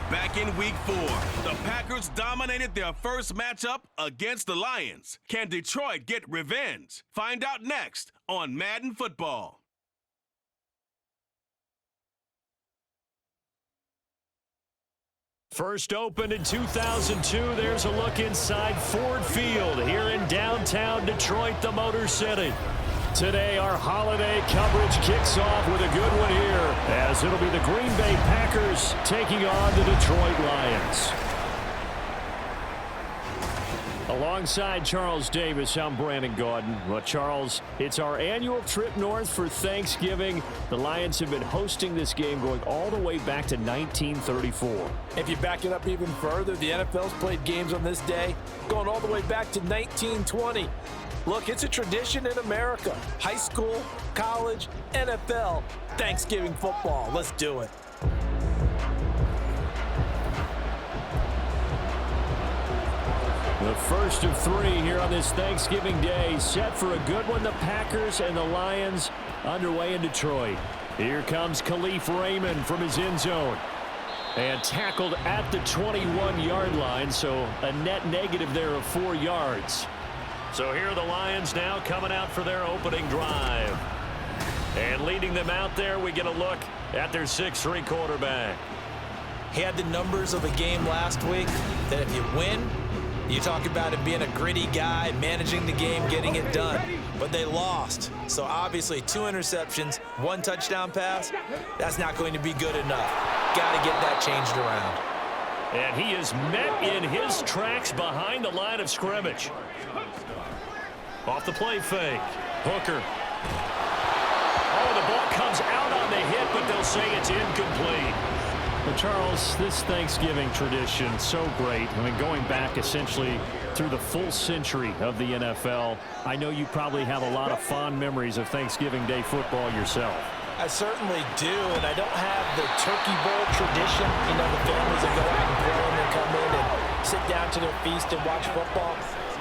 Back in week 4, the Packers dominated their first matchup against the Lions. Can Detroit get revenge? Find out next on Madden Football. First opened in 2002, there's a look inside Ford Field here in downtown Detroit, the Motor City. Today, our holiday coverage kicks off with a good one here, as it'll be the Green Bay Packers taking on the Detroit Lions. Alongside Charles Davis, I'm Brandon Gaudin. Well, Charles, it's our annual trip north for Thanksgiving. The Lions have been hosting this game going all the way back to 1934. If you back it up even further, the NFL's played games on this day going all the way back to 1920. Look, it's a tradition in America. High school, college, NFL, Thanksgiving football. Let's do it. The first of 3 here on this Thanksgiving Day, set for a good one. The Packers and the Lions underway in Detroit. Here comes Khalif Raymond from his end zone. And tackled at the 21-yard line, so a net negative there of 4 yards. So here are the Lions now coming out for their opening drive. And leading them out there, we get a look at their 6'3" quarterback. He had the numbers of the game last week that if you win, you talk about him being a gritty guy, managing the game, getting it done. But they lost. So obviously 2 interceptions, 1 touchdown pass, that's not going to be good enough. Got to get that changed around. And he is met in his tracks behind the line of scrimmage. Off the play fake. Hooker. Oh, the ball comes out on the hit, but they'll say it's incomplete. Well, Charles, this Thanksgiving tradition, so great. I mean, going back essentially through the full century of the NFL, I know you probably have a lot of fond memories of Thanksgiving Day football yourself. I certainly do, and I don't have the Turkey Bowl tradition. You know, the families that go out and grill and then come in and sit down to their feast and watch football.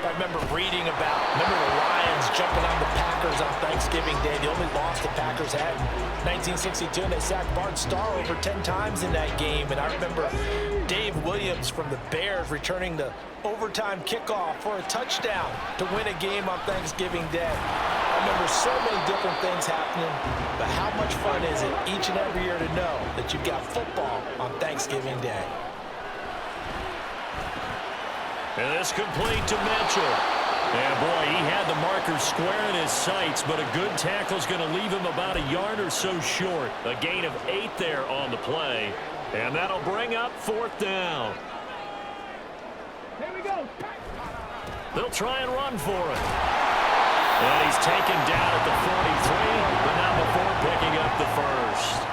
I remember reading about, the Lions jumping on the Packers on Thanksgiving Day. The only loss the Packers had in 1962, and they sacked Bart Starr over 10 times in that game. And I remember Dave Williams from the Bears returning the overtime kickoff for a touchdown to win a game on Thanksgiving Day. I remember so many different things happening, but how much fun is it each and every year to know that you've got football on Thanksgiving Day? And this complete to Mitchell. And boy, he had the marker square in his sights, but a good tackle is going to leave him about a yard or so short. A gain of 8 there on the play. And that'll bring up 4th down. Here we go. They'll try and run for it. And he's taken down at the 43, but not before picking up the first.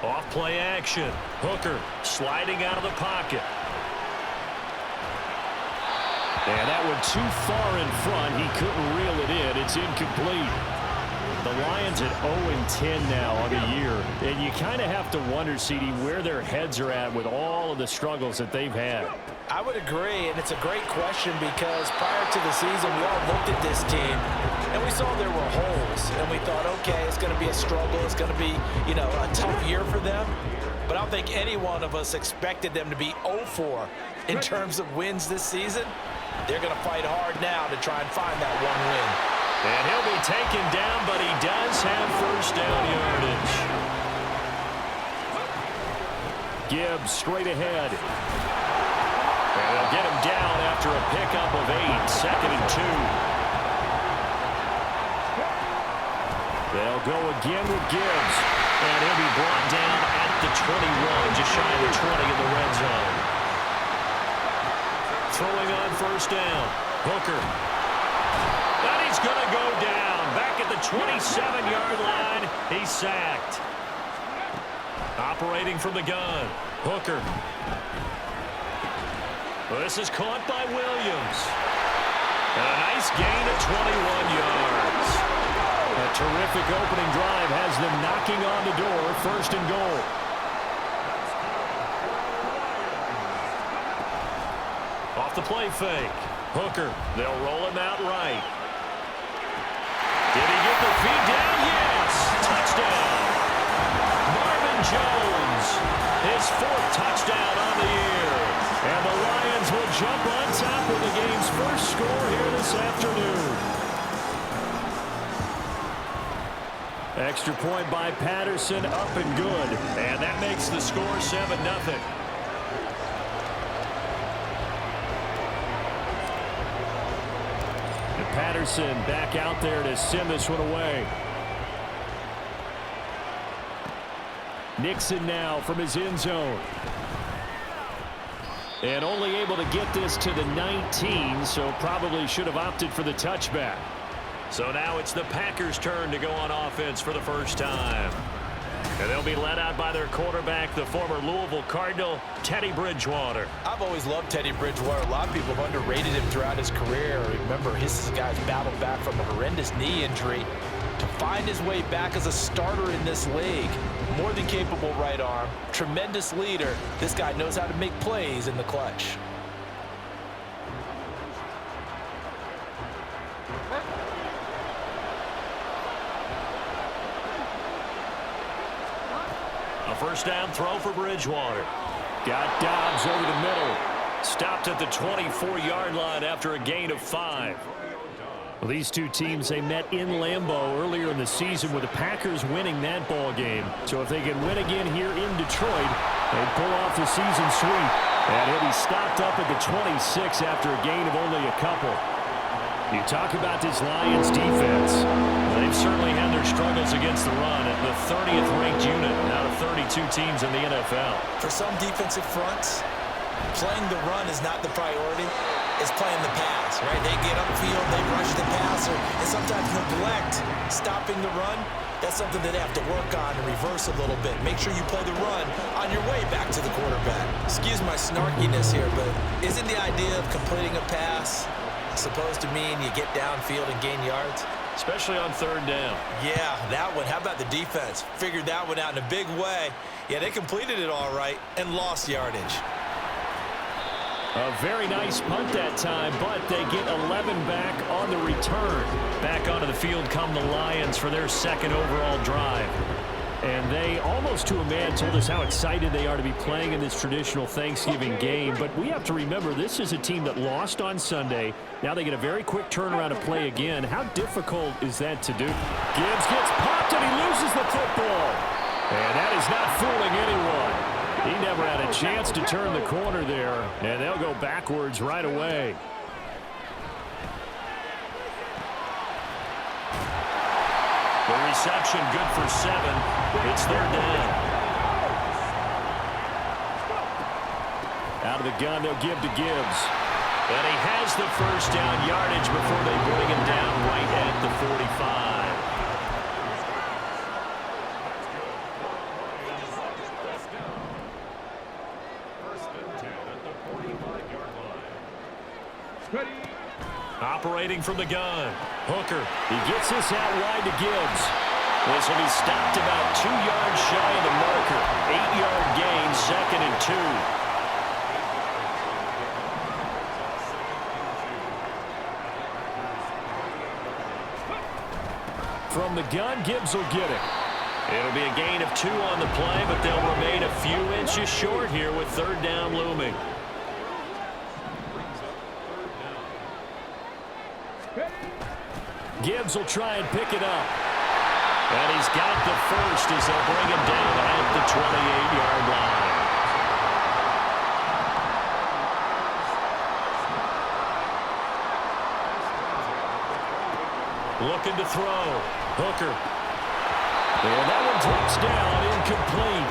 Off play action. Hooker sliding out of the pocket. And that one too far in front. He couldn't reel it in. It's incomplete. The Lions at 0-10 now on the year. And you kind of have to wonder, CD, where their heads are at with all of the struggles that they've had. I would agree, and it's a great question because prior to the season, we all looked at this team, and we saw there were holes, and we thought, okay, it's going to be a struggle. It's going to be, a tough year for them. But I don't think any one of us expected them to be 0-4 in terms of wins this season. They're going to fight hard now to try and find that one win. And he'll be taken down, but he does have first down yardage. Gibbs straight ahead. And they'll get him down after a pickup of 8, 2nd and 2. They'll go again with Gibbs. And he'll be brought down at the 21, just shy of the 20 in the red zone. Throwing on first down. Hooker. And he's going to go down. Back at the 27-yard line. He's sacked. Operating from the gun. Hooker. Well, this is caught by Williams. And a nice gain of 21 yards. A terrific opening drive has them knocking on the door. 1st and goal. Off the play fake. Hooker. They'll roll him out right. Did he get the feed down? Yes. Touchdown. Marvin Jones. His 4th touchdown on the year. And the Lions will jump on top of the game's first score here this afternoon. Extra point by Patterson, up and good. And that makes the score 7-0. Patterson back out there to send this one away. Nixon now from his end zone. And only able to get this to the 19, so probably should have opted for the touchback. So now it's the Packers' turn to go on offense for the first time. And they'll be led out by their quarterback, the former Louisville Cardinal, Teddy Bridgewater. I've always loved Teddy Bridgewater. A lot of people have underrated him throughout his career. Remember, his guy's battled back from a horrendous knee injury to find his way back as a starter in this league. More than capable right arm, tremendous leader. This guy knows how to make plays in the clutch. A first down throw for Bridgewater. Got Dobbs over the middle. Stopped at the 24-yard line after a gain of 5. Well, these two teams, they met in Lambeau earlier in the season with the Packers winning that ball game. So if they can win again here in Detroit, they'd pull off the season sweep. And he'll be stopped up at the 26 after a gain of only a couple. You talk about this Lions defense. They've certainly had their struggles against the run at the 30th ranked unit out of 32 teams in the NFL. For some defensive fronts, playing the run is not the priority. It's playing the pass, right? They get upfield, they rush the passer, and sometimes neglect stopping the run. That's something that they have to work on and reverse a little bit. Make sure you play the run on your way back to the quarterback. Excuse my snarkiness here, but isn't the idea of completing a pass supposed to mean you get downfield and gain yards? Especially on 3rd down. Yeah, that one. How about the defense? Figured that one out in a big way. Yeah, they completed it all right and lost yardage. A very nice punt that time, but they get 11 back on the return. Back onto the field come the Lions for their 2nd overall drive. And they, almost to a man, told us how excited they are to be playing in this traditional Thanksgiving game. But we have to remember, this is a team that lost on Sunday. Now they get a very quick turnaround to play again. How difficult is that to do? Gibbs gets popped and he loses the football. And that is not fooling anyone. He never had a chance to turn the corner there. And they'll go backwards right away. The reception good for 7. It's 3rd down. Out of the gun, they'll give to Gibbs. And he has the first down yardage before they bring him down right at the 45. Ready. Operating from the gun. Hooker. He gets this out wide to Gibbs. This will be stopped about 2 yards shy of the marker. 8-yard gain, 2nd and 2. From the gun, Gibbs will get it. It'll be a gain of 2 on the play, but they'll remain a few inches short here with 3rd down looming. Gibbs will try and pick it up. And he's got the first as they'll bring him down at the 28-yard line. Looking to throw. Hooker. And that one drops down, incomplete.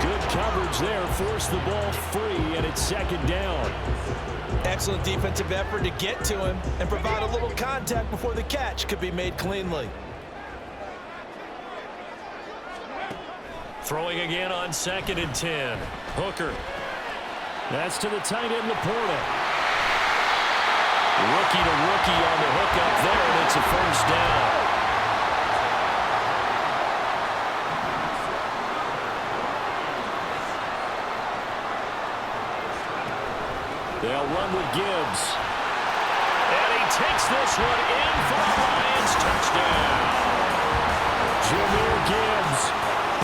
Good coverage there, forced the ball free, and it's 2nd down. Excellent defensive effort to get to him and provide a little contact before the catch could be made cleanly. Throwing again on 2nd and 10. Hooker. That's to the tight end, Laporta. Rookie to rookie on the hook up there, and it's a 1st down. They'll run with Gibbs. And he takes this one in for the Lions. Touchdown. Jahmyr Gibbs,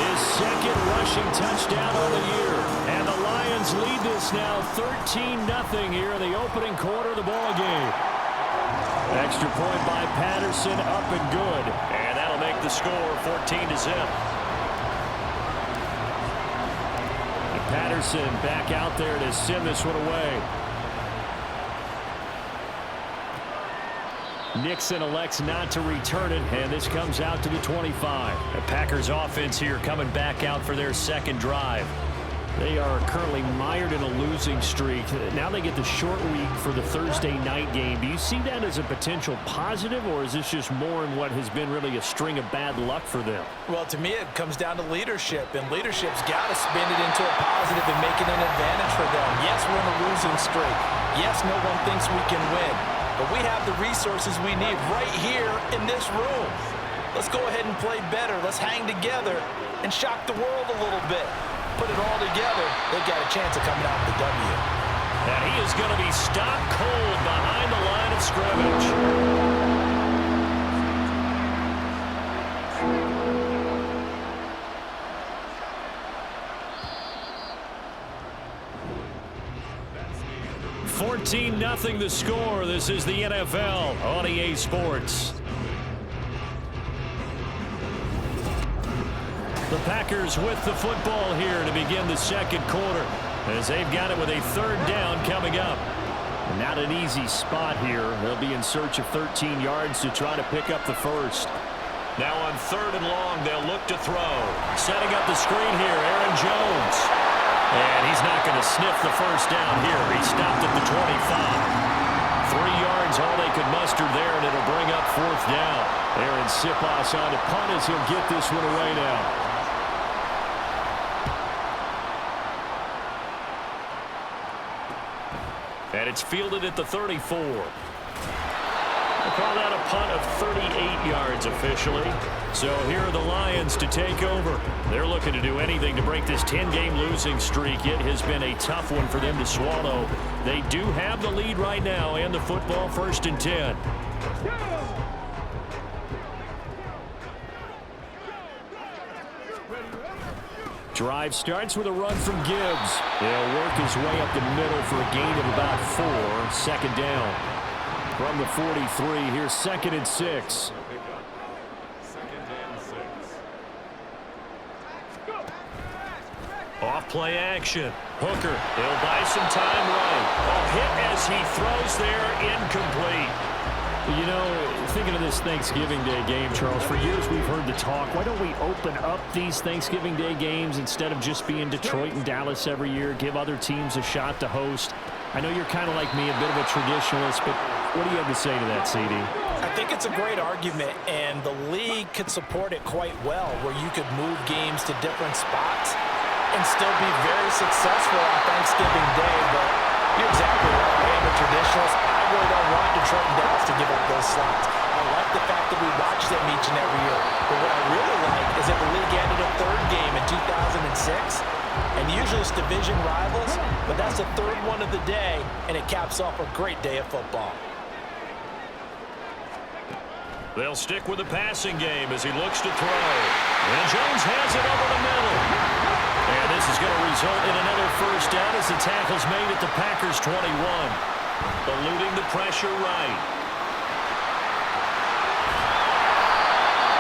his 2nd rushing touchdown of the year. And the Lions lead this now 13-0 here in the opening quarter of the ball game. Extra point by Patterson, up and good. And that'll make the score 14-0. Patterson back out there to send this one away. Nixon elects not to return it, and this comes out to the 25. The Packers offense here coming back out for their 2nd drive. They are currently mired in a losing streak. Now they get the short week for the Thursday night game. Do you see that as a potential positive, or is this just more in what has been really a string of bad luck for them? Well, to me, it comes down to leadership, and leadership's got to spin it into a positive and make it an advantage for them. Yes, we're in a losing streak. Yes, no one thinks we can win, but we have the resources we need right here in this room. Let's go ahead and play better. Let's hang together and shock the world a little bit. Put it all together, they've got a chance of coming out with the W. And he is going to be stopped cold behind the line of scrimmage. (14-0) the score. This is the NFL on EA Sports. The Packers with the football here to begin the 2nd quarter, as they've got it with a 3rd down coming up. Not an easy spot here. They'll be in search of 13 yards to try to pick up the first. Now on 3rd and long, they'll look to throw. Setting up the screen here, Aaron Jones. And he's not going to sniff the first down here. He stopped at the 25. 3 yards, all they could muster there, and it'll bring up 4th down. Aaron Siposs on to punt as he'll get this one away now. And it's fielded at the 34. We'll call that a punt of 38 yards officially. So here are the Lions to take over. They're looking to do anything to break this 10-game losing streak. It has been a tough one for them to swallow. They do have the lead right now and the football 1st and 10. Drive starts with a run from Gibbs. He'll work his way up the middle for a gain of about 4. 2nd down. From the 43, here's 2nd and 6. Off play action. Hooker, he'll buy some time right. A hit as he throws there, incomplete. You know, thinking of this Thanksgiving Day game, Charles, for years we've heard the talk, why don't we open up these Thanksgiving Day games instead of just being Detroit and Dallas every year, give other teams a shot to host? I know you're kind of like me, a bit of a traditionalist, but what do you have to say to that, CD? I think it's a great argument, and the league could support it quite well, where you could move games to different spots and still be very successful on Thanksgiving Day, but you're exactly right. I am a traditionalist, I really don't want Detroit and Dallas to give up those slots. I like the fact that we watch them each and every year. But what I really like is that the league added a third game in 2006. And usually it's division rivals, but that's the third one of the day, and it caps off a great day of football. They'll stick with the passing game as he looks to throw. And Jones has it over the middle. And this is going to result in another first down as the tackle's made at the Packers' 21. Eluding the pressure right.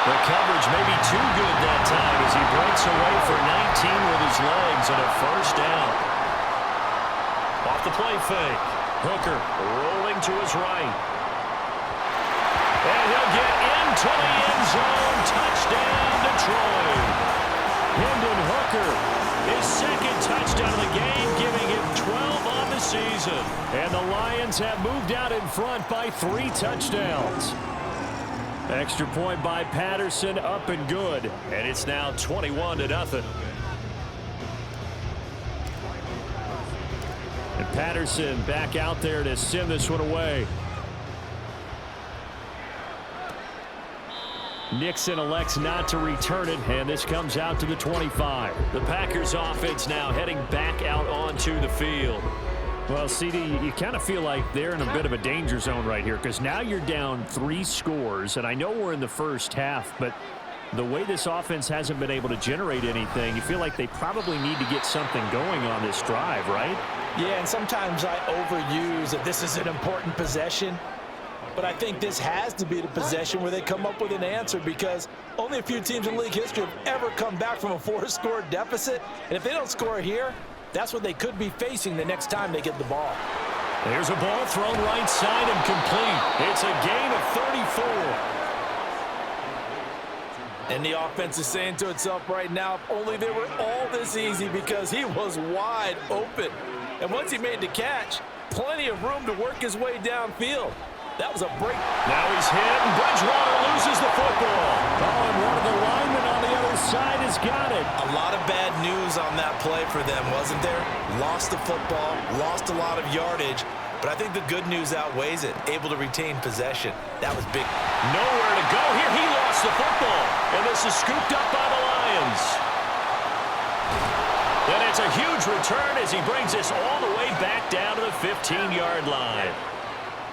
The coverage may be too good that time as he breaks away for 19 with his legs and a first down. Off the play fake. Hooker rolling to his right. And he'll get into the end zone. Touchdown, Detroit. Hendon Hooker, his second touchdown of the game, giving him 12 on the season. And the Lions have moved out in front by 3 touchdowns. Extra point by Patterson, up and good. And it's now 21-0. And Patterson back out there to send this one away. Nixon elects not to return it, and this comes out to the 25. The Packers offense now heading back out onto the field. Well, CD, you kind of feel like they're in a bit of a danger zone right here because now you're down 3 scores, and I know we're in the first half, but the way this offense hasn't been able to generate anything, you feel like they probably need to get something going on this drive, right? Yeah, and sometimes I overuse that this is an important possession. But I think this has to be the possession where they come up with an answer because only a few teams in league history have ever come back from a 4-score deficit. And if they don't score here, that's what they could be facing the next time they get the ball. There's a ball thrown right side and complete. It's a gain of 34. And the offense is saying to itself right now, if only they were all this easy because he was wide open. And once he made the catch, plenty of room to work his way downfield. That was a break. Now he's hit, and Bridgewater loses the football. Oh, and one of the linemen on the other side has got it. A lot of bad news on that play for them, wasn't there? Lost the football, lost a lot of yardage, but I think the good news outweighs it. Able to retain possession. That was big. Nowhere to go here. He lost the football, and this is scooped up by the Lions. And it's a huge return as he brings this all the way back down to the 15-yard line.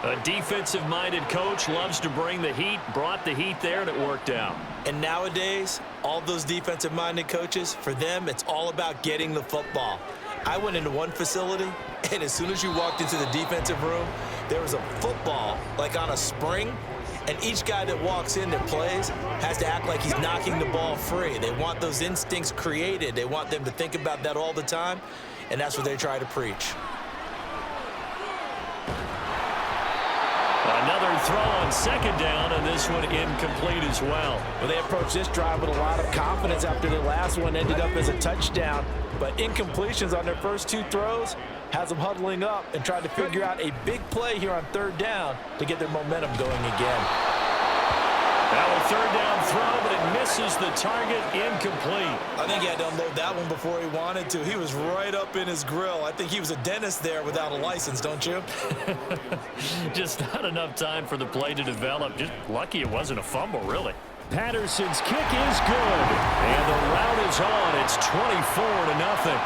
A defensive-minded coach loves to bring the heat, brought the heat there, and it worked out. And nowadays, all those defensive-minded coaches, for them, it's all about getting the football. I went into one facility, and as soon as you walked into the defensive room, there was a football, like on a spring, and each guy that walks in that plays has to act like he's knocking the ball free. They want those instincts created. They want them to think about that all the time, and that's what they try to preach. Another throw on second down, and this one incomplete as well. Well, they approached this drive with a lot of confidence after the last one ended up as a touchdown. But incompletions on their first 2 throws has them huddling up and trying to figure out a big play here on third down to get their momentum going again. Now a third down throw, but it misses the target, incomplete. I think he had to unload that one before he wanted to. He was right up in his grill. I think he was a dentist there without a license, don't you? Just not enough time for the play to develop. Just lucky it wasn't a fumble, really. Patterson's kick is good, and the route is on. It's 24-0.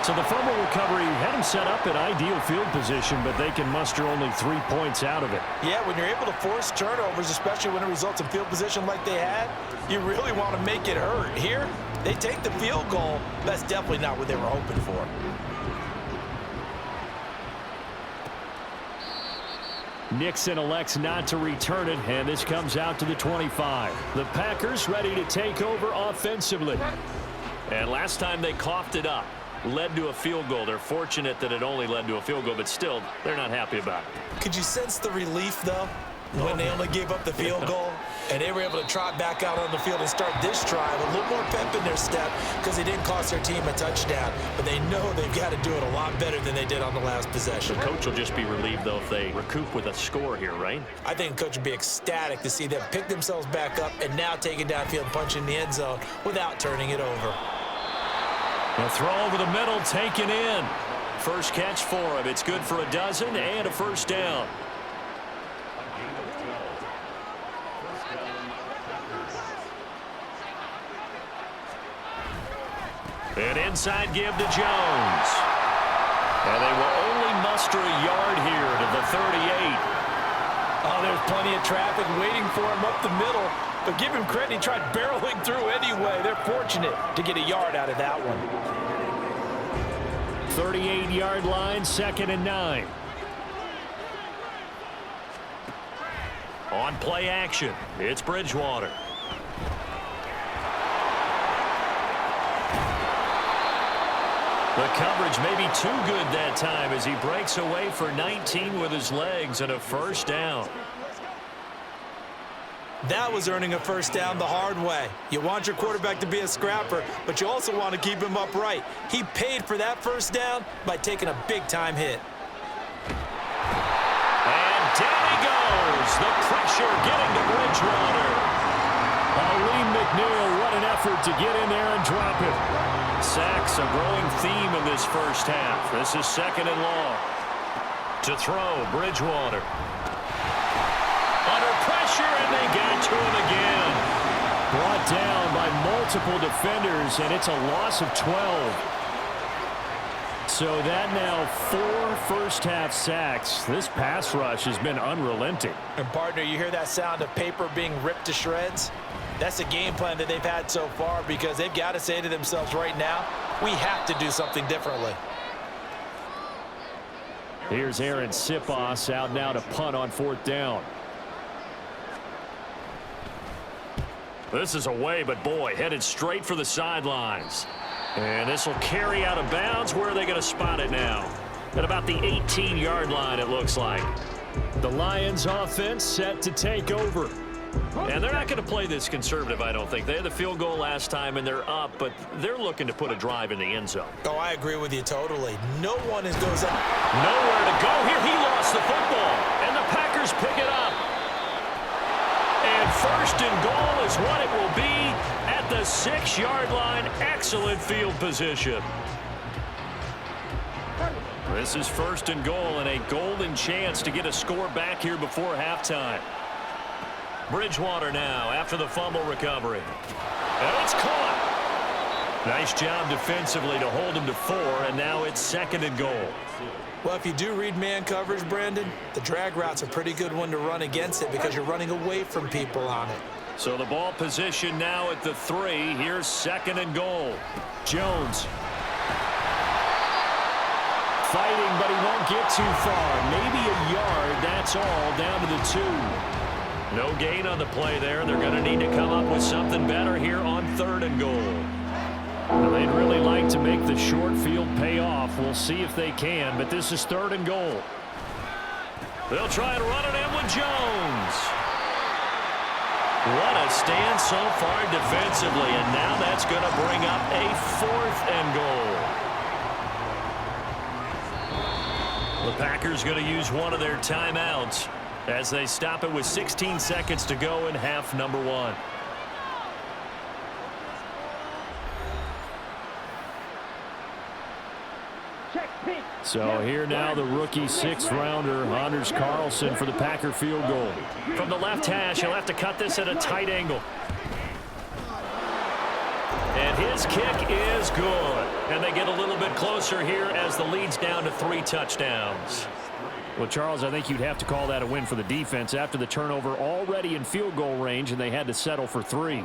So the fumble recovery had him set up in ideal field position, but they can muster only 3 points out of it. Yeah, when you're able to force turnovers, especially when it results in field position like they had, you really want to make it hurt. Here, they take the field goal. That's definitely not what they were hoping for. Nixon elects not to return it, and this comes out to the 25. The Packers ready to take over offensively. And last time they coughed it up, led to a field goal. They're fortunate that it only led to a field goal, but still, they're not happy about it. Could you sense the relief, though, when they only gave up the field goal and they were able to trot back out on the field and start this drive a little more pep in their step because they didn't cost their team a touchdown, but they know they've got to do it a lot better than they did on the last possession. The coach will just be relieved, though, if they recoup with a score here, right? I think the coach would be ecstatic to see them pick themselves back up and now take it downfield and punch in the end zone without turning it over. A throw over the middle, taken in. First catch for him. It's good for a dozen and a first down. An inside give to Jones. And they will only muster a yard here to the 38. Oh, there's plenty of traffic waiting for him up the middle. But give him credit, he tried barreling through anyway. They're fortunate to get a yard out of that one. 38-yard line, 2nd and 9. On play action, it's Bridgewater. The coverage may be too good that time as he breaks away for 19 with his legs and a first down. That was earning a first down the hard way. You want your quarterback to be a scrapper, but you also want to keep him upright. He paid for that first down by taking a big-time hit. And down he goes. The pressure getting to Bridgewater. Lee McNeil, what an effort to get in there and drop it. Sacks a growing theme in this first half. This is 2nd and long. To throw, Bridgewater. Under pressure, and they got to him again. Brought down by multiple defenders, and it's a loss of 12. So that now 4 first-half sacks. This pass rush has been unrelenting. And, partner, you hear that sound of paper being ripped to shreds? That's the game plan that they've had so far because they've got to say to themselves right now, we have to do something differently. Here's Aaron Sipos out now to punt on 4th down. This is away, but boy, headed straight for the sidelines. And this will carry out of bounds. Where are they going to spot it now? At about the 18-yard line, it looks like. The Lions offense set to take over. And they're not going to play this conservative, I don't think. They had the field goal last time, and they're up, but they're looking to put a drive in the end zone. Oh, I agree with you totally. No one goes up. Nowhere to go here. He lost the football, and the Packers pick it up. And 1st and goal is what it will be at the 6-yard line. Excellent field position. This is 1st and goal and a golden chance to get a score back here before halftime. Bridgewater now after the fumble recovery. And it's caught. Nice job defensively to hold him to 4, and now it's 2nd and goal. Well, if you do read man coverage, Brandon, the drag route's a pretty good one to run against it because you're running away from people on it. So the ball position now at the 3. Here's 2nd and goal. Jones. Fighting, but he won't get too far. Maybe a yard, that's all, down to the 2. No gain on the play there. They're going to need to come up with something better here on 3rd and goal. Now, they'd really like to make the short field pay off. We'll see if they can, but this is 3rd and goal. They'll try to run it in with Jones. What a stand so far defensively, and now that's going to bring up a 4th and goal. The Packers going to use one of their timeouts as they stop it with 16 seconds to go in half number 1. So here now the rookie 6th-rounder, Anders Carlson, for the Packer field goal. From the left hash, he'll have to cut this at a tight angle. And his kick is good. And they get a little bit closer here as the lead's down to 3 touchdowns. Well, Charles, I think you'd have to call that a win for the defense after the turnover already in field goal range, and they had to settle for 3.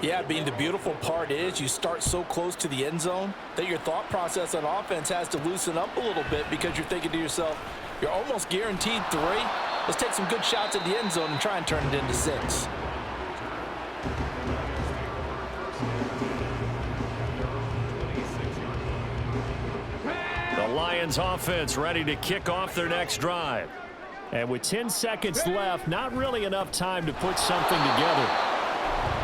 Yeah, Bean, the beautiful part is you start so close to the end zone that your thought process on offense has to loosen up a little bit because you're thinking to yourself, you're almost guaranteed 3. Let's take some good shots at the end zone and try and turn it into 6. The Lions offense ready to kick off their next drive. And with 10 seconds left, not really enough time to put something together.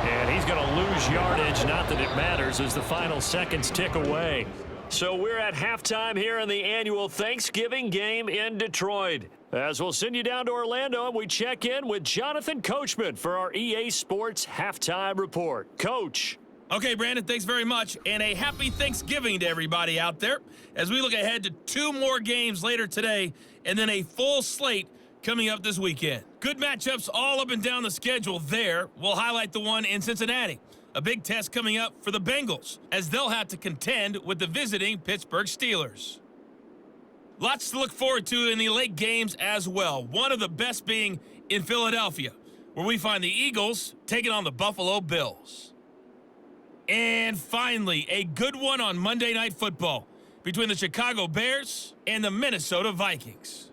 And he's going to lose yardage, not that it matters, as the final seconds tick away. So we're at halftime here in the annual Thanksgiving game in Detroit. As we'll send you down to Orlando, and we check in with Jonathan Coachman for our EA Sports Halftime Report. Coach. Okay, Brandon, thanks very much, and a happy Thanksgiving to everybody out there as we look ahead to 2 more games later today and then a full slate coming up this weekend. Good matchups all up and down the schedule there. We'll highlight the one in Cincinnati. A big test coming up for the Bengals as they'll have to contend with the visiting Pittsburgh Steelers. Lots to look forward to in the late games as well. One of the best being in Philadelphia, where we find the Eagles taking on the Buffalo Bills. And finally, a good one on Monday Night Football between the Chicago Bears and the Minnesota Vikings.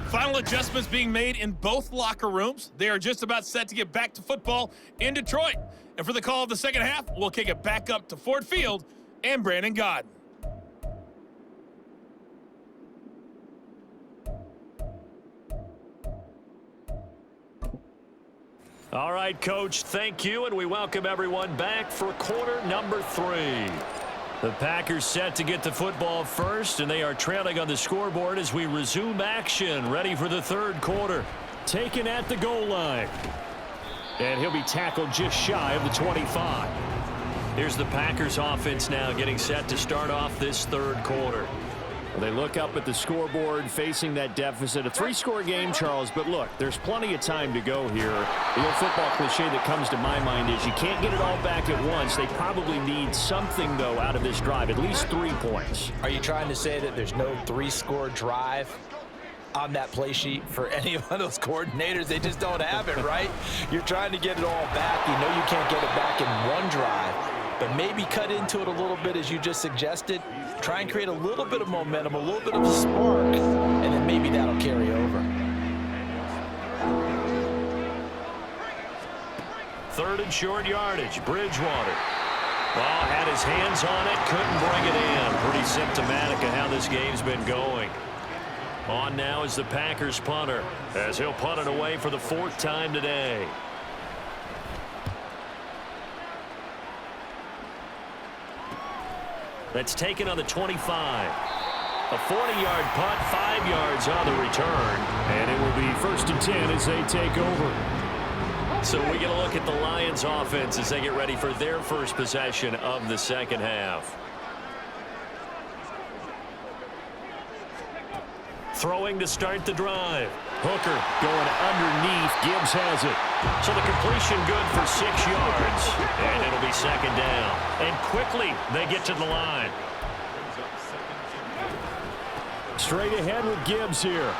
Final adjustments being made in both locker rooms. They are just about set to get back to football in Detroit. And for the call of the second half, we'll kick it back up to Ford Field and Brandon Godden. All right, Coach, thank you, and we welcome everyone back for quarter number 3. The Packers set to get the football first, and they are trailing on the scoreboard as we resume action, ready for the third quarter. Taken at the goal line. And he'll be tackled just shy of the 25. Here's the Packers offense now getting set to start off this third quarter. Well, they look up at the scoreboard facing that deficit. A 3-score game, Charles, but look, there's plenty of time to go here. The old football cliche that comes to my mind is you can't get it all back at once. They probably need something, though, out of this drive, at least 3 points. Are you trying to say that there's no 3-score drive on that play sheet for any of those coordinators? They just don't have it, right? You're trying to get it all back. You know you can't get it back in one drive, but maybe cut into it a little bit as you just suggested. Try and create a little bit of momentum, a little bit of a spark, and then maybe that'll carry over. Third and short yardage, Bridgewater. Well, had his hands on it, couldn't bring it in. Pretty symptomatic of how this game's been going. On now is the Packers punter, as he'll punt it away for the 4th time today. That's taken on the 25. A 40-yard punt, 5 yards on the return. And it will be 1st and 10 as they take over. So we get a look at the Lions offense as they get ready for their first possession of the second half. Throwing to start the drive. Hooker going underneath. Gibbs has it. So the completion good for 6 yards. And it'll be 2nd down. And quickly they get to the line. Straight ahead with Gibbs here.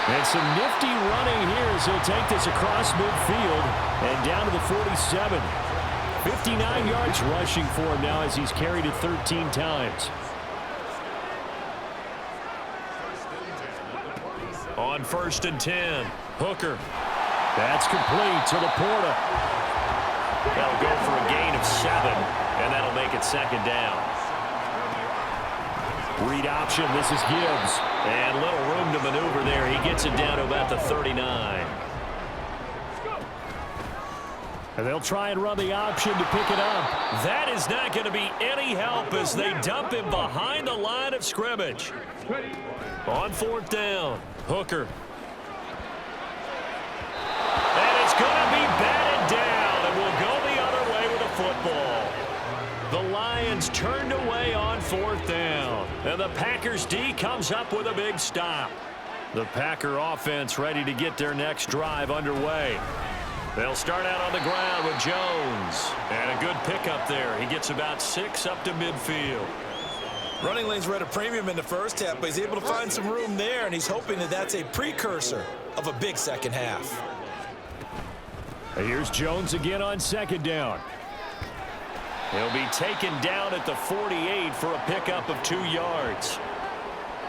And some nifty running here as he'll take this across midfield and down to the 47. 59 yards rushing for him now as he's carried it 13 times. On 1st and 10, Hooker. That's complete to Laporta. That'll go for a gain of 7, and that'll make it 2nd down. Read option, this is Gibbs. And little room to maneuver there. He gets it down to about the 39. And they'll try and run the option to pick it up. That is not going to be any help as they dump him behind the line of scrimmage. On 4th down, Hooker. And it's going to be batted down, and we'll go the other way with the football. The Lions turned away on 4th down, and the Packers D comes up with a big stop. The Packer offense ready to get their next drive underway. They'll start out on the ground with Jones. And a good pickup there. He gets about 6 up to midfield. Running lanes were at a premium in the first half, but he's able to find some room there, and he's hoping that that's a precursor of a big second half. Here's Jones again on 2nd down. He'll be taken down at the 48 for a pickup of 2 yards.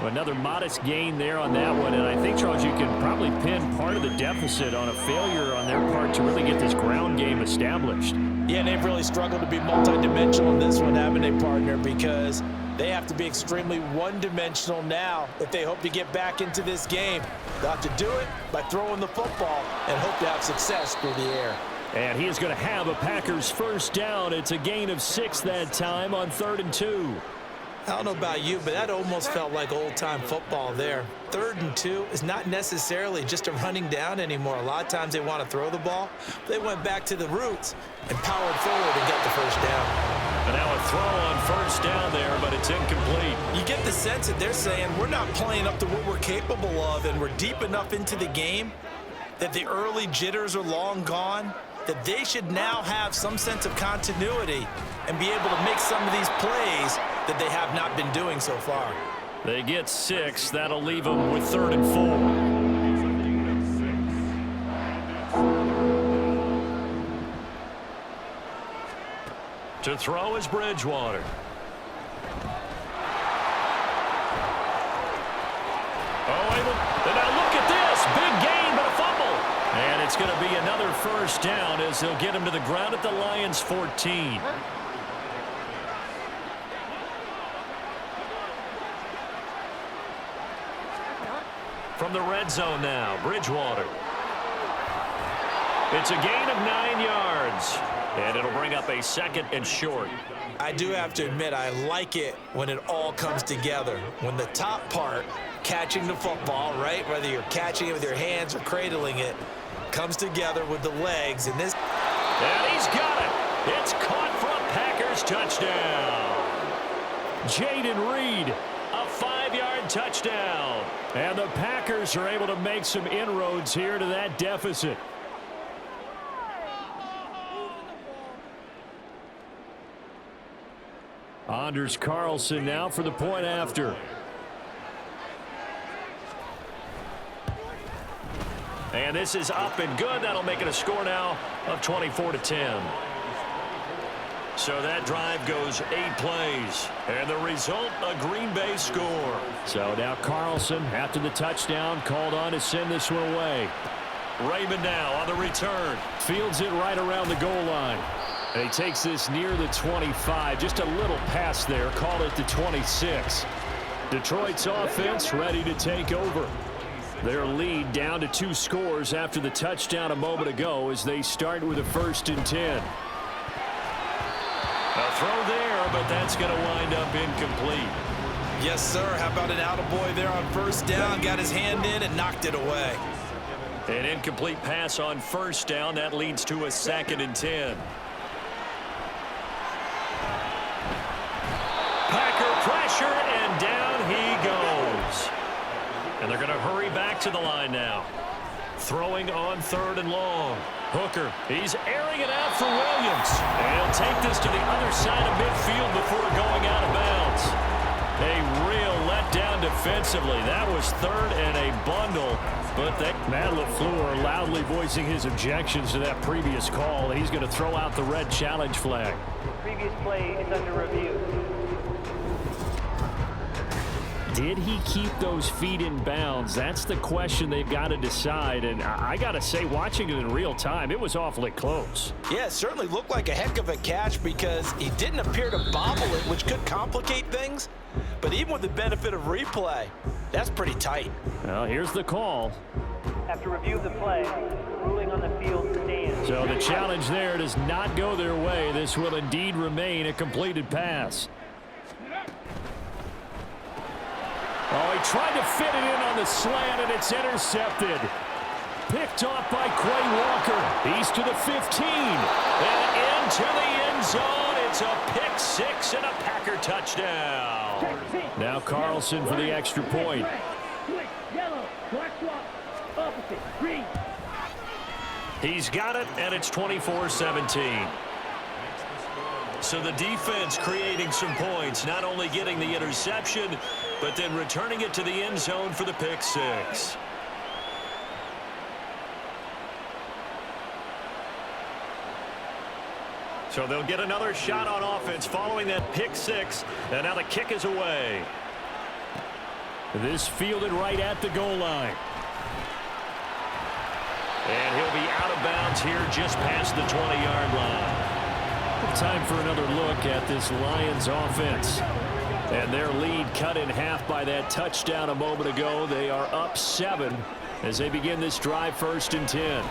Another modest gain there on that one, and I think, Charles, you can probably pin part of the deficit on a failure on their part to really get this ground game established. Yeah, and they've really struggled to be multidimensional in this one, haven't they, partner, because they have to be extremely one-dimensional now if they hope to get back into this game. They'll have to do it by throwing the football and hope to have success through the air. And he is going to have a Packers first down. It's a gain of 6 that time on 3rd and 2. I don't know about you, but that almost felt like old-time football there. 3rd and 2 is not necessarily just a running down anymore. A lot of times they want to throw the ball. They went back to the roots and powered forward and got the first down. And now a throw on first down there, but it's incomplete. You get the sense that they're saying we're not playing up to what we're capable of, and we're deep enough into the game that the early jitters are long gone, that they should now have some sense of continuity and be able to make some of these plays that they have not been doing so far. They get 6. That'll leave them with 3rd and 4. To throw is Bridgewater. And now look at this. Big gain, but a fumble. And it's going to be another first down as they'll get him to the ground at the Lions' 14. From the red zone now, Bridgewater. It's a gain of 9 yards. And it'll bring up a 2nd and short. I do have to admit, I like it when it all comes together. When the top part, catching the football, right, whether you're catching it with your hands or cradling it, comes together with the legs. And this. And he's got it. It's caught for a Packers touchdown. Jaden Reed, a 5-yard touchdown. And the Packers are able to make some inroads here to that deficit. Anders Carlson now for the point after. And this is up and good. That'll make it a score now of 24-10. So that drive goes 8 plays. And the result, a Green Bay score. So now Carlson, after the touchdown, called on to send this one away. Raymond now on the return. Fields it right around the goal line. And he takes this near the 25. Just a little pass there. Called it the 26. Detroit's offense ready to take over. Their lead down to 2 scores after the touchdown a moment ago as they start with a 1st and 10. A throw there, but that's going to wind up incomplete. Yes, sir. How about an attaboy there on first down? Got his hand in and knocked it away. An incomplete pass on first down. That leads to a 2nd and 10. Packer pressure, and down he goes. And they're going to hurry back to the line now. Throwing on 3rd and long. Hooker, he's airing it out for Williams. And he'll take this to the other side of midfield before going out of bounds. A real letdown defensively. That was 3rd and a bundle. But Matt LaFleur loudly voicing his objections to that previous call. And he's going to throw out the red challenge flag. Previous play is under review. Did he keep those feet in bounds? That's the question they've got to decide. And I got to say, watching it in real time, it was awfully close. Yeah, it certainly looked like a heck of a catch because he didn't appear to bobble it, which could complicate things. But even with the benefit of replay, that's pretty tight. Well, here's the call. After review of the play, the ruling on the field stands. So the challenge there does not go their way. This will indeed remain a completed pass. Oh, he tried to fit it in on the slant, and it's intercepted. Picked off by Quay Walker. He's to the 15. And into the end zone. It's a pick 6 and a Packer touchdown. Now Carlson for the extra point. Yellow, black swap, opposite, green. He's got it, and it's 24-17. So the defense creating some points, not only getting the interception, but then returning it to the end zone for the pick 6. So they'll get another shot on offense following that pick 6, and now the kick is away. This fielded right at the goal line. And he'll be out of bounds here just past the 20-yard line. Time for another look at this Lions offense. And their lead cut in half by that touchdown a moment ago. They are up 7 as they begin this drive 1st and 10.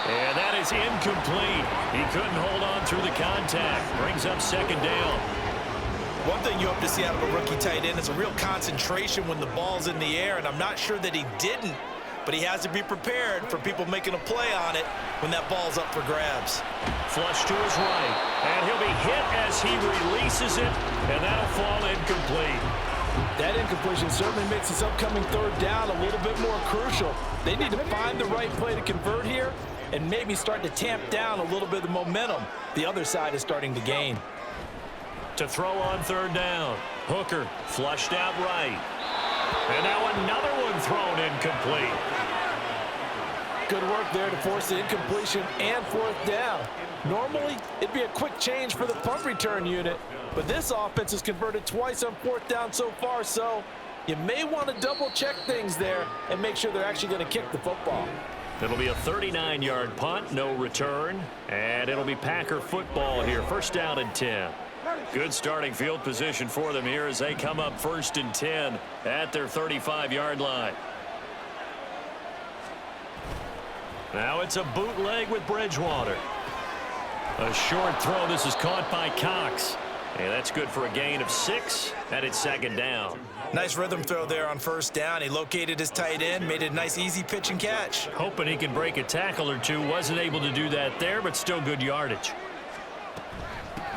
And that is incomplete. He couldn't hold on through the contact. Brings up second down. One thing you hope to see out of a rookie tight end is a real concentration when the ball's in the air, and I'm not sure that he didn't, but he has to be prepared for people making a play on it when that ball's up for grabs. Flush to his right, and he'll be hit as he releases it, and that'll fall incomplete. That incompletion certainly makes this upcoming third down a little bit more crucial. They need to find the right play to convert here and maybe start to tamp down a little bit of momentum the other side is starting to gain. To throw on third down, Hooker flushed out right. And now another one thrown incomplete. Good work there to force the incompletion and fourth down. Normally, it'd be a quick change for the punt return unit, but this offense has converted twice on fourth down so far, so you may want to double-check things there and make sure they're actually going to kick the football. It'll be a 39-yard punt, no return, and it'll be Packer football here. First down and 10. Good starting field position for them here as they come up first and 10 at their 35-yard line. Now it's a bootleg with Bridgewater. A short throw. This is caught by Cox. And that's good for a gain of 6, and it's second down. Nice rhythm throw there on first down. He located his tight end, made it a nice easy pitch and catch. Hoping he can break a tackle or two. Wasn't able to do that there, but still good yardage.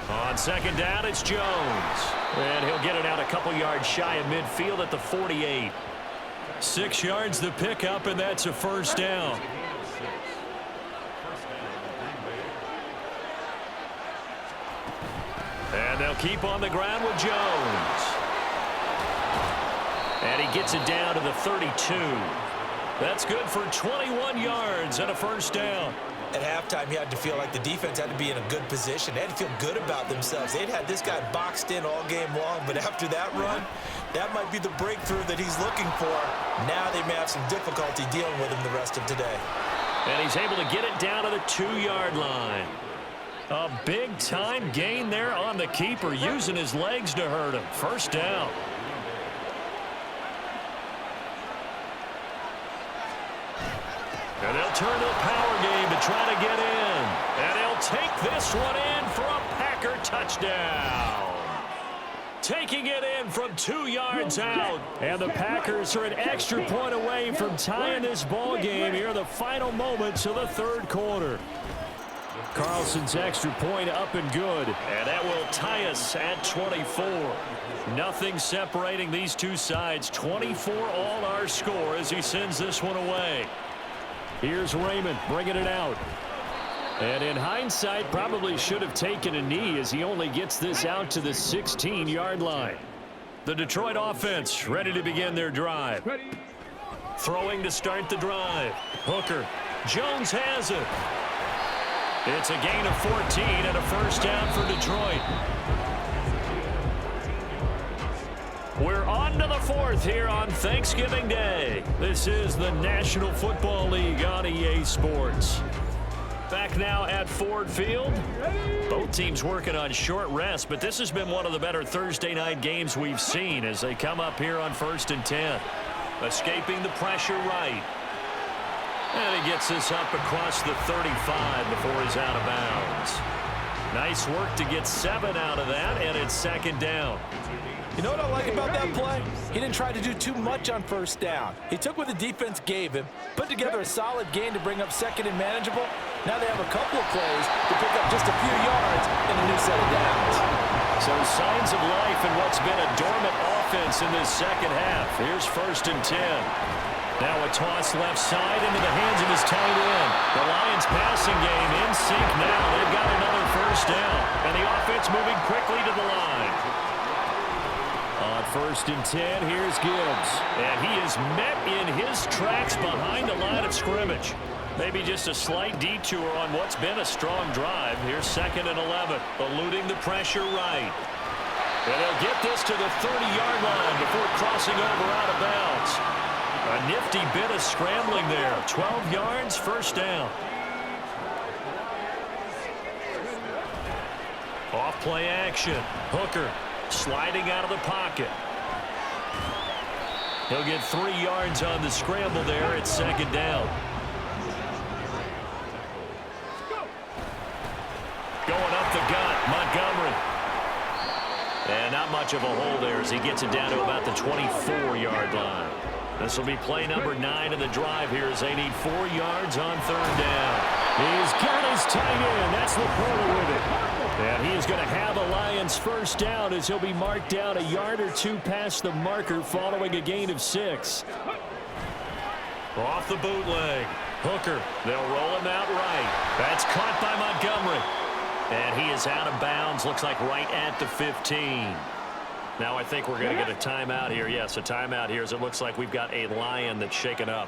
On second down, it's Jones. And he'll get it out a couple yards shy of midfield at the 48. 6 yards the pickup, and that's a first down. And they'll keep on the ground with Jones. And he gets it down to the 32. That's good for 21 yards and a first down. At halftime, you had to feel like the defense had to be in a good position. They had to feel good about themselves. They'd had this guy boxed in all game long, but after that run, that might be the breakthrough that he's looking for. Now they may have some difficulty dealing with him the rest of today. And he's able to get it down to the 2-yard line. A big-time gain there on the keeper, using his legs to hurt him. First down. And they'll turn to the power game to try to get in. And they'll take this one in for a Packer touchdown. Taking it in from 2 yards out. And the Packers are an extra point away from tying this ball game here in the final moments of the third quarter. Carlson's extra point up and good. And that will tie us at 24. Nothing separating these two sides. 24 all our score as he sends this one away. Here's Raymond bringing it out. And in hindsight, probably should have taken a knee as he only gets this out to the 16-yard line. The Detroit offense ready to begin their drive. Throwing to start the drive. Hooker. Jones has it. It's a gain of 14 and a first down for Detroit. We're on to the fourth here on Thanksgiving Day. This is the National Football League on EA Sports. Back now at Ford Field. Both teams working on short rest, but this has been one of the better Thursday night games we've seen as they come up here on 1st and 10. Escaping the pressure right. And he gets this up across the 35 before he's out of bounds. Nice work to get 7 out of that, and it's second down. You know what I like about that play? He didn't try to do too much on first down. He took what the defense gave him, put together a solid gain to bring up second and manageable. Now they have a couple of plays to pick up just a few yards and a new set of downs. So signs of life in what's been a dormant offense in this second half. Here's 1st and 10. Now a toss left side into the hands of his tight end. The Lions passing game in sync now. They've got another first down. And the offense moving quickly to the line. On 1st and 10, here's Gibbs. And he is met in his tracks behind the line of scrimmage. Maybe just a slight detour on what's been a strong drive. Here's 2nd and 11. Eluding the pressure right. And they'll get this to the 30-yard line before crossing over out of bounds. A nifty bit of scrambling there. 12 yards, first down. Off play action. Hooker sliding out of the pocket. He'll get 3 yards on the scramble there. It's second down. Not much of a hole there as he gets it down to about the 24-yard line. This will be play number 9 of the drive here as they need 4 yards on 3rd down. He's got his tight end. That's Laporta with it. And he is going to have a Lions first down as he'll be marked down a yard or 2 past the marker following a gain of 6. Off the bootleg. Hooker. They'll roll him out right. That's caught by Montgomery. And he is out of bounds. Looks like right at the 15. Now I think we're going to get a timeout here. Yes, a timeout here as it looks like we've got a Lion that's shaken up.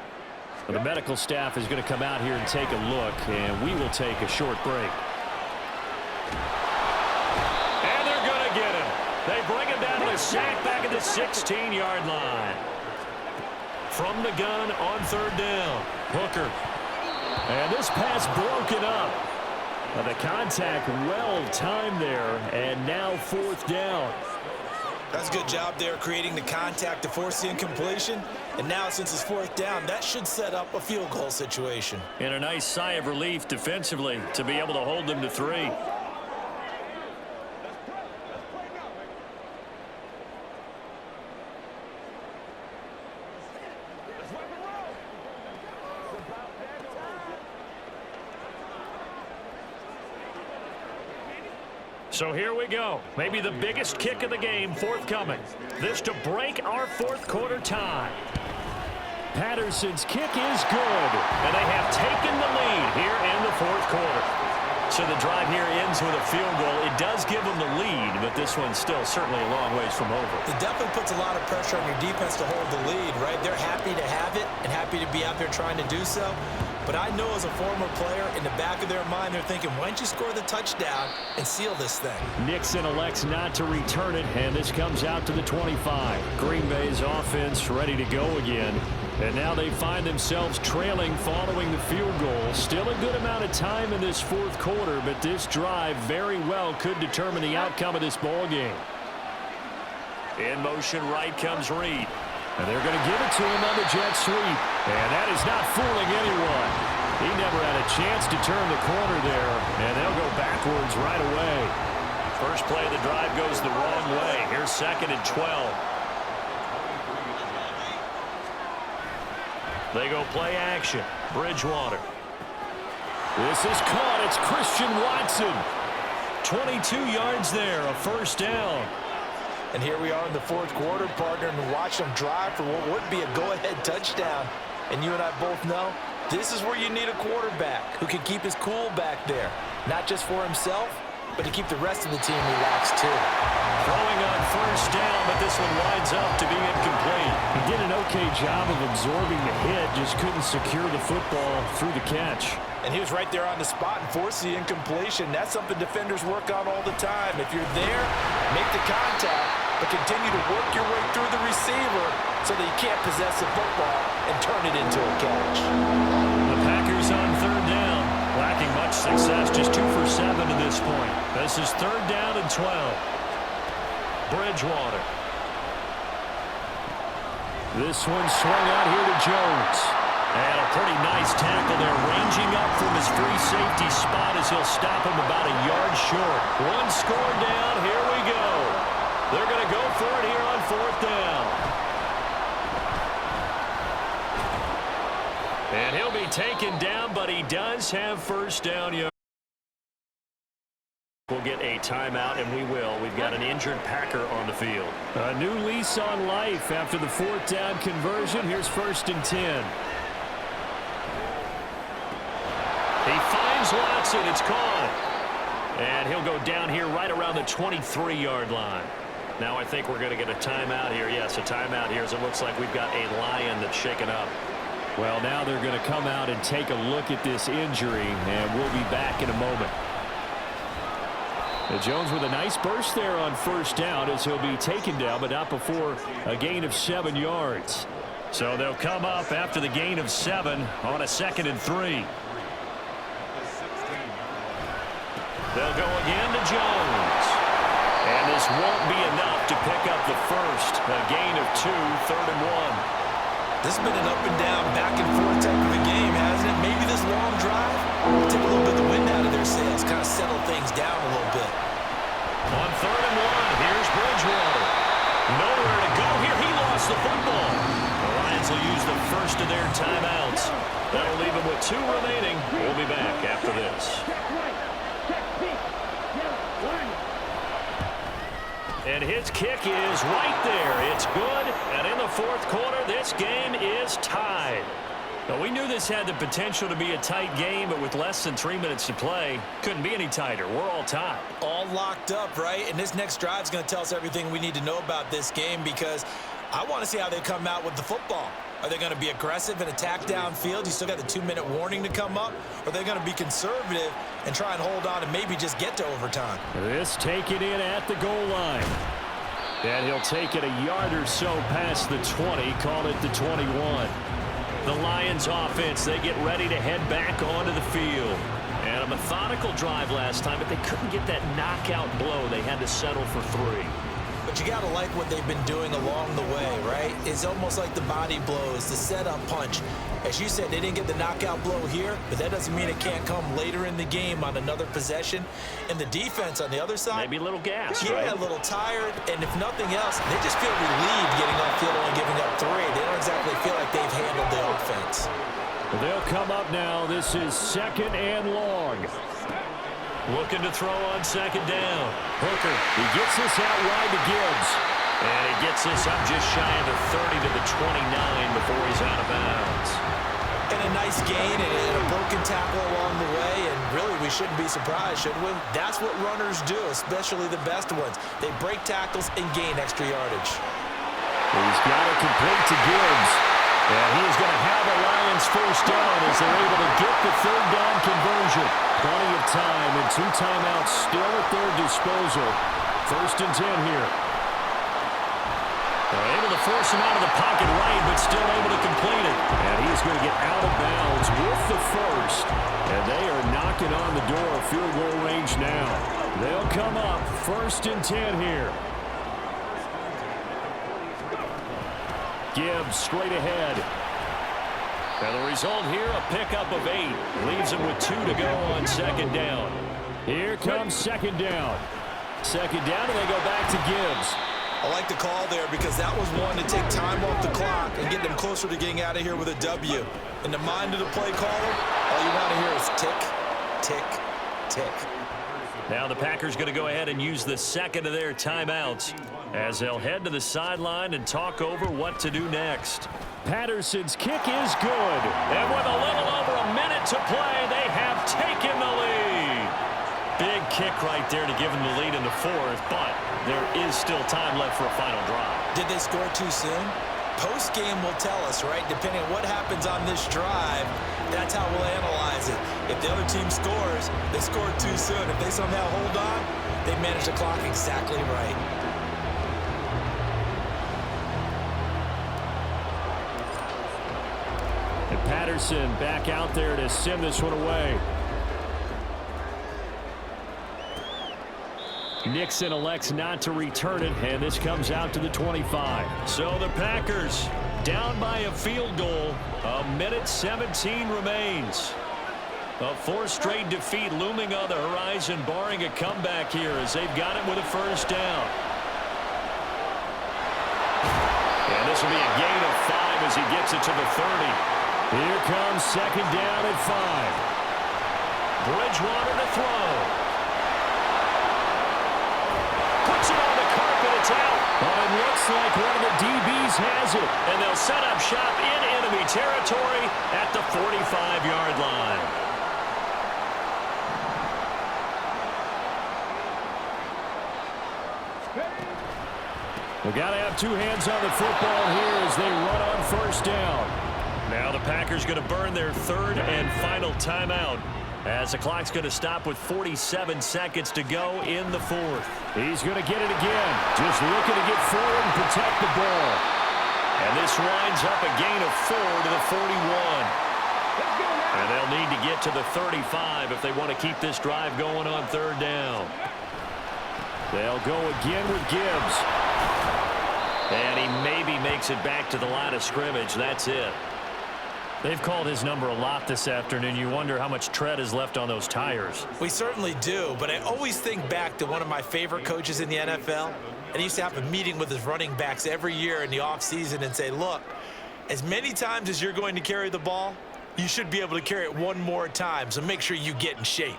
The medical staff is going to come out here and take a look, and we will take a short break. And they're going to get him. They bring him down to the sack back at the 16-yard line. From the gun on 3rd down. Hooker. And this pass broken up. The contact well timed there, and now 4th down. That's a good job there creating the contact to force the incompletion. And now since it's 4th down, that should set up a field goal situation. And a nice sigh of relief defensively to be able to hold them to 3. So here we go. Maybe the biggest kick of the game forthcoming. This to break our 4th quarter tie. Patterson's kick is good. And they have taken the lead here in the 4th quarter. So the drive here ends with a field goal. It does give them the lead, but this one's still certainly a long ways from over. It definitely puts a lot of pressure on your defense to hold the lead, right? They're happy to have it and happy to be out there trying to do so. But I know as a former player, in the back of their mind, they're thinking, why don't you score the touchdown and seal this thing? Nixon elects not to return it, and this comes out to the 25. Green Bay's offense ready to go again. And now they find themselves trailing following the field goal. Still a good amount of time in this 4th quarter, but this drive very well could determine the outcome of this ball game. In motion right comes Reed. And they're going to give it to him on the jet sweep. And that is not fooling anyone. He never had a chance to turn the corner there. And they'll go backwards right away. First play of the drive goes the wrong way. Here's 2nd and 12. They go play action. Bridgewater. This is caught. It's Christian Watson. 22 yards there. A first down. And here we are in the 4th quarter, partner, and watch them drive for what would be a go-ahead touchdown. And you and I both know this is where you need a quarterback who can keep his cool back there. Not just for himself, but to keep the rest of the team relaxed too. Throwing on first down, but this one winds up to be incomplete. He did an okay job of absorbing the hit, just couldn't secure the football through the catch. And he was right there on the spot and forced the incompletion. That's something defenders work on all the time. If you're there, make the contact, but continue to work your way through the receiver so that you can't possess the football and turn it into a catch. The Packers on 3rd down. Lacking much success, just 2 for 7 to this point. This is 3rd down and 12. Bridgewater. This one swung out here to Jones. And a pretty nice tackle there, ranging up from his free safety spot as he'll stop him about a yard short. One score down, here we go. They're going to go for it here on 4th down. And he'll be taken down, but he does have first down yards. We'll get a timeout, and we will. We've got an injured Packer on the field. A new lease on life after the 4th down conversion. Here's 1st and 10. He finds Watson. It's caught. And he'll go down here right around the 23-yard line. Now I think we're going to get a timeout here. Yes, a timeout here as it looks like we've got a Lion that's shaken up. Well, now they're going to come out and take a look at this injury, and we'll be back in a moment. Jones with a nice burst there on first down as he'll be taken down, but not before a gain of 7 yards. So they'll come up after the gain of 7 on a 2nd and 3. They'll go again to Jones. And this won't be enough to pick up the first. A gain of 2, 3rd and 1. This has been an up and down, back and forth type of a game, hasn't it? Maybe this long drive will take a little bit of the wind out of their sails, kind of settle things down a little bit. On 3rd and 1, here's Bridgewater. football. The Lions will use the first of their timeouts. That'll leave them with 2 remaining. We'll be back after this. And his kick is right there. It's good. And in the fourth quarter, this game is tied. Now, we knew this had the potential to be a tight game, but with less than 3 minutes to play, couldn't be any tighter. We're all tied. All locked up, right? And this next drive is going to tell us everything we need to know about this game, because I want to see how they come out with the football. Are they going to be aggressive and attack downfield? You still got the 2-minute warning to come up? Or are they going to be conservative and try and hold on and maybe just get to overtime? This taken in at the goal line. And he'll take it a yard or so past the 20, call it the 21. The Lions offense, they get ready to head back onto the field. And a methodical drive last time, but they couldn't get that knockout blow. They had to settle for 3. But you got to like what they've been doing along the way, right? It's almost like the body blows, the setup punch. As you said, they didn't get the knockout blow here, but that doesn't mean it can't come later in the game on another possession. And the defense on the other side, maybe a little gas, yeah, right? A little tired. And if nothing else, they just feel relieved getting off field, only giving up 3. They don't exactly feel like they've handled the offense. They'll come up now. This is 2nd and long. Looking to throw on 2nd down. Hooker, he gets this out wide to Gibbs. And he gets this up just shy of the 30 to the 29 before he's out of bounds. And a nice gain and a broken tackle along the way. And really, we shouldn't be surprised, should we? That's what runners do, especially the best ones. They break tackles and gain extra yardage. He's got it complete to Gibbs. And he's going to have a Lions first down as they're able to get the 3rd down conversion. Plenty of time and 2 timeouts still at their disposal. 1st and 10 here. They're able to force him out of the pocket right, but still able to complete it. And he's going to get out of bounds with the first. And they are knocking on the door of field goal range now. They'll come up 1st and 10 here. Gibbs straight ahead. And the result here, a pickup of 8. Leaves him with 2 to go on 2nd down. Here comes 2nd down. 2nd down, and they go back to Gibbs. I like the call there because that was one to take time off the clock and get them closer to getting out of here with a W. In the mind of the play caller, all you want to hear is tick, tick, tick. Now the Packers going to go ahead and use the 2nd of their timeouts as they'll head to the sideline and talk over what to do next. Patterson's kick is good. And with a little over a minute to play, they have taken the lead. Big kick right there to give them the lead in the 4th, but there is still time left for a final drive. Did they score too soon? Post-game will tell us, right? Depending on what happens on this drive, that's how we'll analyze it. If the other team scores, they scored too soon. If they somehow hold on, they manage the clock exactly right. And Patterson back out there to send this one away. Nixon elects not to return it, and this comes out to the 25. So the Packers down by a field goal. 1:17 remains. A 4th straight defeat looming on the horizon, barring a comeback here as they've got it with a 1st down. And this will be a gain of 5 as he gets it to the 30. Here comes 2nd down at 5. Bridgewater to throw. Puts it on the carpet, it's out. But it looks like one of the DBs has it. And they'll set up shop in enemy territory at the 45-yard line. We've got to have 2 hands on the football here as they run on 1st down. Now the Packers going to burn their 3rd and final timeout as the clock's going to stop with 47 seconds to go in the 4th. He's going to get it again. Just looking to get forward and protect the ball. And this winds up a gain of 4 to the 41. And they'll need to get to the 35 if they want to keep this drive going on 3rd down. They'll go again with Gibbs. And he maybe makes it back to the line of scrimmage. That's it. They've called his number a lot this afternoon. You wonder how much tread is left on those tires. We certainly do, but I always think back to one of my favorite coaches in the NFL, And he used to have a meeting with his running backs every year in the offseason and say, look, as many times as you're going to carry the ball, you should be able to carry it one more time, so make sure you get in shape.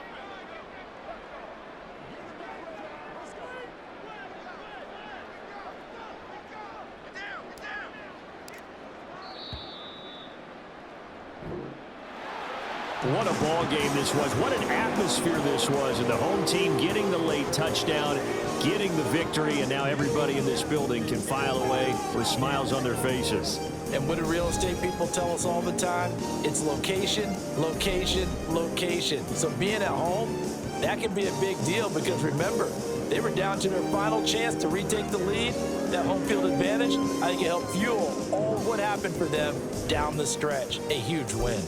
What a ball game this was. What an atmosphere this was. And the home team getting the late touchdown, getting the victory, and now everybody in this building can file away with smiles on their faces. And what do real estate people tell us all the time? It's location, location, location. So being at home, that can be a big deal because remember, they were down to their final chance to retake the lead. That home field advantage, I think it helped fuel all of what happened for them down the stretch. A huge win.